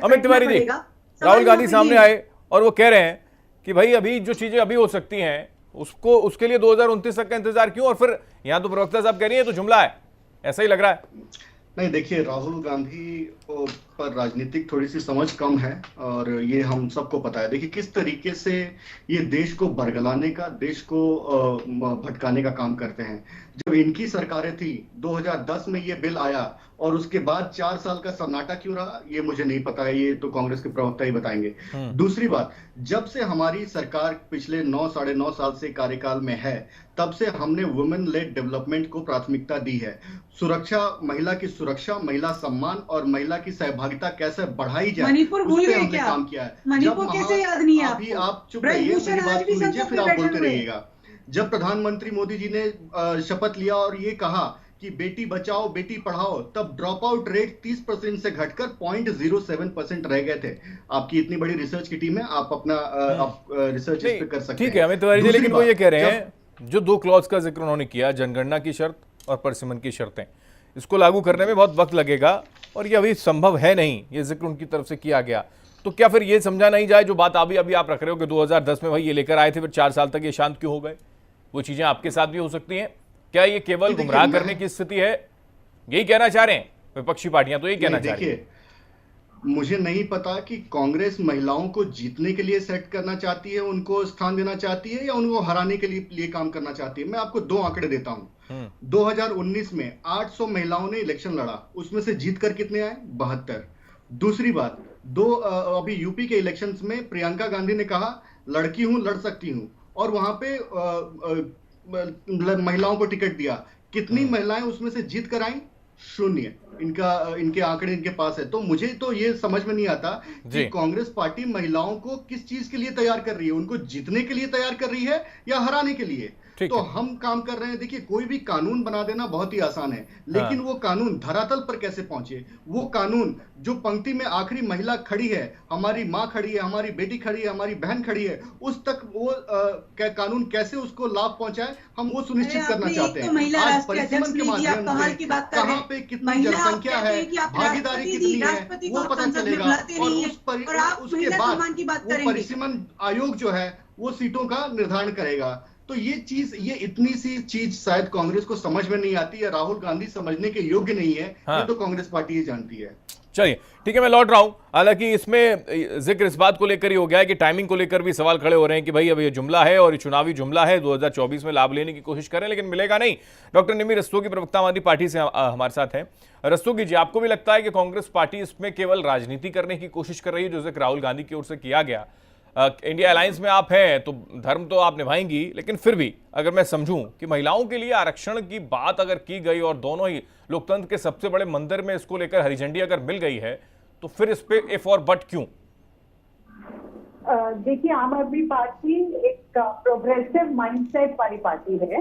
अमित तिवारी जी, राहुल गांधी सामने आए और वो कह रहे हैं कि भाई अभी जो चीजें अभी हो सकती हैं उसको उसके लिए 2029 तक का इंतजार क्यों, और फिर यहां तो प्रवक्ता साहब कह रही है तो जुमला है, ऐसा ही लग रहा है। नहीं, देखिए, राहुल गांधी को पर राजनीतिक थोड़ी सी समझ कम है और ये हम सबको पता है। देखिए किस तरीके से ये देश को बरगलाने का, देश को भटकाने का काम करते हैं। जब इनकी सरकारें थी 2010 में ये बिल आया और उसके बाद 4 साल का सन्नाटा क्यों रहा ये मुझे नहीं पता है, ये तो कांग्रेस के प्रवक्ता ही बताएंगे। दूसरी बात, जब से हमारी सरकार पिछले 9 साढ़े 9 साल से कार्यकाल में है तब से हमने वुमेन लेड डेवलपमेंट को प्राथमिकता दी है। सुरक्षा, महिला की सुरक्षा, महिला सम्मान और महिला की सहभागिता कैसे बढ़ाई जाए, मणिपुर भूल गए हमने क्या? काम किया है। मणिपुर कैसे याद नहीं है अभी आपको? आप चुप रहिए, मेरी बात सुन लीजिए, फिर आप बोलते रहिएगा। जब प्रधानमंत्री मोदी जी ने शपथ लिया और ये कहा कि बेटी बचाओ बेटी पढ़ाओ, तब ड्रॉप आउट रेट 30% से घटकर 0.07% रह गए थे। आपकी इतनी बड़ी रिसर्च की टीम है, आप अपना आप रिसर्च इस पे कर सकते हैं। ठीक है अमित तिवारी जी, लेकिन वो ये कह रहे हैं जो 2 क्लॉज का जिक्र उन्होंने किया, जनगणना की शर्त और परसिमन की शर्तें, इसको लागू करने में बहुत वक्त लगेगा और ये अभी संभव है नहीं, ये जिक्र उनकी तरफ से किया गया। तो क्या फिर ये समझा नहीं जाए जो बात अभी अभी आप रख रहे हो कि 2010 में भाई ये लेकर आए थे, फिर 4 साल तक ये शांत क्यों हो गए? वो चीजें आपके साथ भी हो सकती हैं। क्या ये केवल गुमराह करने की स्थिति है, यही कहना चाह रहे हैं विपक्षी पार्टियां? तो यही कहना चाह रही है। मुझे नहीं पता कि कांग्रेस महिलाओं को जीतने के लिए सेट करना चाहती है, उनको स्थान देना चाहती है, या उनको हराने के लिए काम करना चाहती है। मैं आपको 2 आंकड़े देता हूं। 2019 में 800 महिलाओं ने इलेक्शन लड़ा, उसमें से जीत कर कितने आए? 72। दूसरी बात, अभी यूपी के इलेक्शंस में प्रियंका गांधी ने कहा लड़की हूं, लड़ सकती हूं, और वहां पे महिलाओं को टिकट दिया। कितनी महिलाएं उसमें से जीत कर आई? 0। इनके आंकड़े इनके पास है। तो मुझे तो ये समझ में नहीं आता कि कांग्रेस पार्टी महिलाओं को किस चीज के लिए तैयार कर रही है, उनको जीतने के लिए तैयार कर रही है या हराने के लिए? तो हम काम कर रहे हैं। देखिए कोई भी कानून बना देना बहुत ही आसान है, लेकिन वो कानून धरातल पर कैसे पहुंचे? वो कानून जो पंक्ति में आखिरी महिला खड़ी है, हमारी माँ खड़ी है, हमारी बेटी खड़ी है, हमारी बहन खड़ी है, उस तक वो कानून कैसे उसको लाभ पहुंचाए, हम वो सुनिश्चित करना चाहते हैं। आज परिसीमन के माध्यम से कहां पे कितनी जनसंख्या है, भागीदारी कितनी है, वो पता चलेगा और उसके बाद वो परिसीमन आयोग जो है वो सीटों का निर्धारण करेगा। तो ये इतनी सी चीज शायद कांग्रेस को समझ में नहीं आती है, राहुल गांधी समझने के योग्य नहीं है। ये तो कांग्रेस पार्टी ही जानती है। चलिए ठीक है, मैं लौट रहा हूं। हालांकि इसमें जिक्र इस बात को लेकर ही हो गया है कि टाइमिंग को लेकर भी सवाल खड़े हो रहे हैं कि भाई अब ये जुमला है और ये चुनावी जुमला है, 2024 में लाभ लेने की कोशिश करें लेकिन मिलेगा नहीं। डॉक्टर निमि रस्तोगी प्रवक्ता समाजवादी पार्टी से हमारे साथ हैं। रस्तोगी जी, आपको भी लगता है कि कांग्रेस पार्टी इसमें केवल राजनीति करने की कोशिश कर रही है, जो जिक्र राहुल गांधी की ओर से किया गया? इंडिया अलायंस में आप हैं तो धर्म तो आप निभाएंगी, लेकिन फिर भी अगर मैं समझूं कि महिलाओं के लिए आरक्षण की बात अगर की गई और दोनों ही लोकतंत्र के सबसे बड़े मंदिर में इसको लेकर हरी झंडी अगर मिल गई है, तो फिर इस पे इफ और बट क्यों? देखिए, आम आदमी पार्टी एक प्रोग्रेसिव माइंडसेट वाली पार्टी है,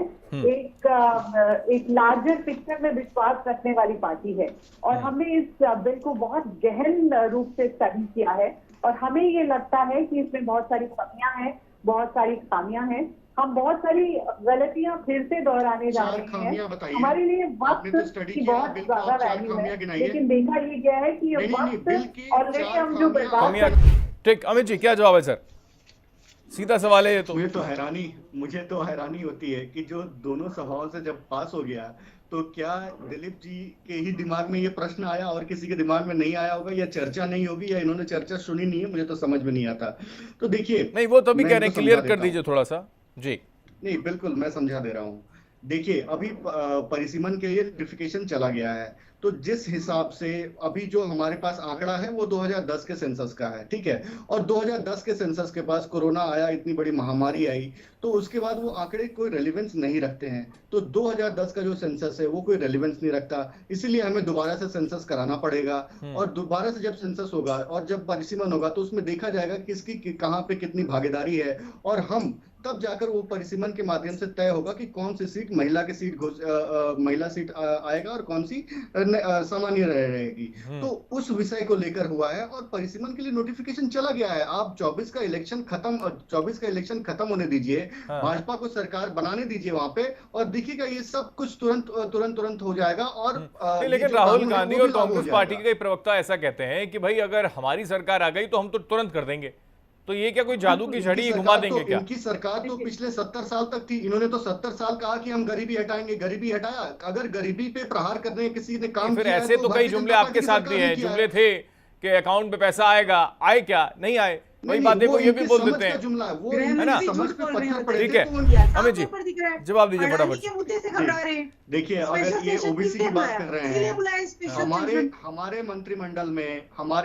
एक लार्जर पिक्चर में विश्वास रखने वाली पार्टी है, और हमने इस बिल को बहुत गहन रूप से स्टडी किया है और हमें ये लगता है कि इसमें बहुत सारी कमियां हैं, बहुत सारी खामियां हैं। हम बहुत सारी गलतियां फिर से दोहराने जा रहे हैं। हमारे लिए वक्त की बहुत ज्यादा वैल्यू है, लेकिन देखा ये गया है कि ये वक्त ऑलरेडी हम जो बर्बाद। ठीक, अमित जी क्या जवाब है सर? सीधा सवाल है ये तो। मुझे तो हैरानी होती है कि जो दोनों सभाओं से जब पास हो गया तो क्या दिलीप जी के ही दिमाग में ये प्रश्न आया और किसी के दिमाग में नहीं आया होगा, या चर्चा नहीं होगी, या इन्होंने चर्चा सुनी नहीं है? मुझे तो समझ में नहीं आता। तो देखिए, नहीं वो तो भी कह रहे हैं, क्लियर कर दीजिए थोड़ा सा जी। नहीं बिल्कुल, मैं समझा दे रहा हूँ। देखिए अभी परिसीमन के लिए नोटिफिकेशन चला गया है, तो जिस हिसाब से अभी जो हमारे पास आंकड़ा है वो 2010 के सेंसस का है, ठीक है, और 2010 के सेंसस के पास कोरोना आया, इतनी बड़ी महामारी आई, तो उसके बाद वो आंकड़े कोई रेलेवेंस नहीं रखते हैं। तो 2010 का जो सेंसस है वो कोई रेलेवेंस नहीं रखता, इसीलिए हमें दोबारा से सेंसस कराना पड़ेगा। और दोबारा से जब सेंसस होगा और जब परिसीमन होगा तो उसमें देखा जाएगा किसकी कहाँ पे कितनी भागीदारी है, और हम तब जाकर वो परिसीमन के माध्यम से तय होगा कि कौन सी सीट महिला सीट आएगा और कौन सी सामान्य रहेगी। तो उस विषय को लेकर हुआ है और परिसीमन के लिए नोटिफिकेशन चला गया है। आप 24 का इलेक्शन खत्म होने दीजिए, भाजपा को सरकार बनाने दीजिए वहां पे, और देखिएगा ये सब कुछ तुरंत हो जाएगा। और लेकिन राहुल गांधी और कांग्रेस पार्टी के प्रवक्ता ऐसा कहते हैं कि भाई अगर हमारी सरकार आ गई तो हम तो तुरंत कर देंगे। तो ये क्या कोई जादू की छड़ी घुमा देंगे क्या? इनकी सरकार तो पिछले 70 साल तक थी। इन्होंने तो 70 साल कहा कि हम गरीबी हटाएंगे, गरीबी हटाया। अगर गरीबी पे प्रहार करने किसी ने काम फिर किया ऐसे तो कई जुमले आपके साथ भी हैं, जुमले थे कि अकाउंट में पैसा आएगा, आए क्या नहीं आए, वही बातें को ये भी बोल देते हैं, जुमला है वो, है ना? समझ पे पत्थर पड़े। ठीक है, अमित जी जवाब दीजिए फटाफट। देखिए, अगर ये ओबीसी की बात कर रहे हैं, हमारे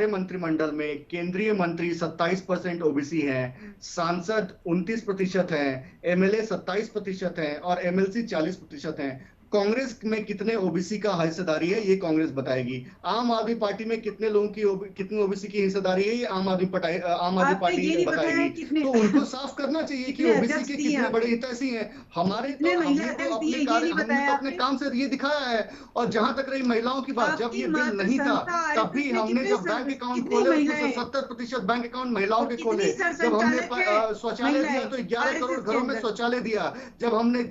मंत्रिमंडल में केंद्रीय मंत्री 27% ओबीसी हैं, सांसद 29% हैं, एमएलए 27% हैं और एमएलसी 40% हैं। कांग्रेस में कितने ओबीसी का हिस्सेदारी है ये कांग्रेस बताएगी। आम आदमी पार्टी में कितने लोगों की कितने ओबीसी की हिस्सेदारी है ये आम आदमी पार्टी बताएगी। तो उनको साफ करना चाहिए कि ओबीसी के कितने बड़े हितैषी हैं। हमने तो अपने काम से ये दिखाया है। और जहां तक रही महिलाओं की बात, जब ये बिल नहीं था तब भी हमने जब बैंक अकाउंट खोले तो 70% बैंक अकाउंट महिलाओं के खोले। जब हमने शौचालय दिया तो 11 करोड़ घरों में शौचालय दिया। जब हमने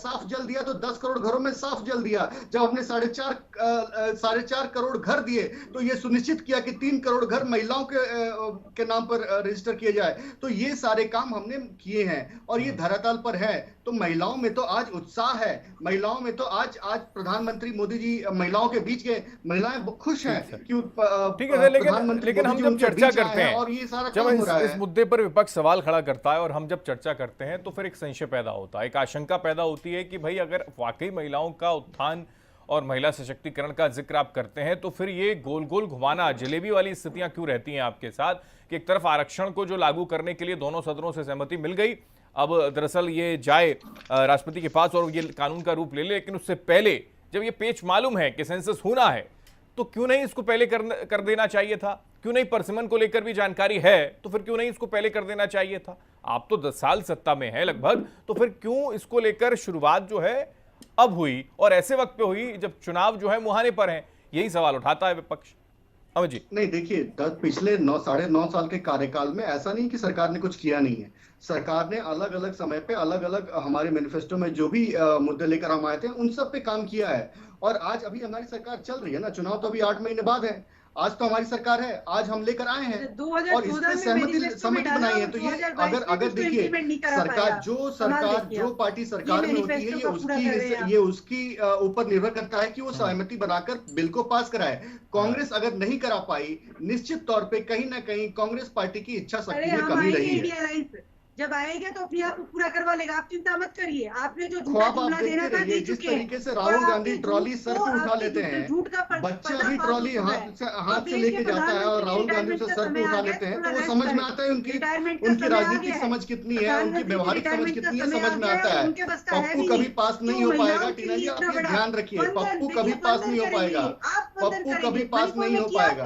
साफ जल दिया तो 10 करोड़ घरों में साफ जल दिया। जब हमने 4.5 करोड़ घर दिए तो ये सुनिश्चित किया कि 3 करोड़ घर महिलाओं के नाम पर रजिस्टर किए जाए। तो ये सारे काम हमने किए हैं और ये धरातल पर है। तो महिलाओं में तो आज उत्साह है, महिलाओं में तो आज प्रधानमंत्री मोदी जी महिलाओं के बीच गए, महिलाएं खुश हैं कि ठीक है। लेकिन हम जब चर्चा करते हैं और ये सारा जब इस मुद्दे पर विपक्ष सवाल खड़ा करता है और हम जब चर्चा करते हैं तो फिर एक संशय पैदा होता है, एक आशंका पैदा होती है कि भाई अगर वाकई महिलाओं का उत्थान और महिला सशक्तिकरण का जिक्र आप करते हैं तो फिर ये गोल गोल घुमाना, जलेबी वाली स्थितियां क्यों रहती हैं आपके साथ कि एक तरफ आरक्षण को जो लागू करने के लिए दोनों सदनों से सहमति मिल गई, अब दरअसल ये जाए राष्ट्रपति के पास और ये कानून का रूप ले ले, लेकिन उससे पहले जब ये पेच मालूम है कि सेंसस होना है तो क्यों नहीं इसको पहले कर देना चाहिए था? क्यों नहीं? परसिमन को लेकर भी जानकारी है तो फिर क्यों नहीं इसको पहले कर देना चाहिए था? आप तो 10 साल सत्ता में है लगभग, तो फिर क्यों इसको लेकर शुरुआत जो है अब हुई और ऐसे वक्त पे हुई जब चुनाव जो है मुहाने पर हैं? यही सवाल उठाता है विपक्ष। अमित जी नहीं, देखिए, पिछले 9.5 साल के कार्यकाल में ऐसा नहीं कि सरकार ने कुछ किया नहीं है। सरकार ने अलग अलग समय पे अलग अलग हमारे मैनिफेस्टो में जो भी मुद्दे लेकर हम आए थे उन सब पे काम किया है। और आज अभी हमारी सरकार चल रही है ना, चुनाव तो अभी 8 महीने बाद है। आज तो हमारी सरकार है, आज हम लेकर आए हैं और इस पे सहमति बनाई है। तो ये अगर देखिए, सरकार जो पार्टी सरकार में होती है ये उसकी ऊपर निर्भर करता है कि वो सहमति बनाकर बिल को पास कराए। कांग्रेस अगर नहीं करा पाई, निश्चित तौर पे कहीं ना कहीं कांग्रेस पार्टी की इच्छा शक्ति में कमी रही है। जब आएगा तो अपने आप पूरा करवा लेगा, आप चिंता मत करिए। आपने जो ख्वाब आप देखते रहिए, जिस तरीके से राहुल गांधी ट्रॉली सर पे उठा लेते हैं, बच्चा भी ट्रॉली हाथ से लेके जाता है और राहुल गांधी उसे सर पे उठा लेते हैं, तो वो समझ में आता है उनकी राजनीतिक समझ कितनी है, उनकी व्यवहारिक समझ कितनी है, समझ में आता है। पप्पू कभी पास नहीं हो पाएगा। टीना जी, आप ये ध्यान रखिए, पप्पू कभी पास नहीं हो पाएगा, पप्पू कभी पास नहीं हो पाएगा।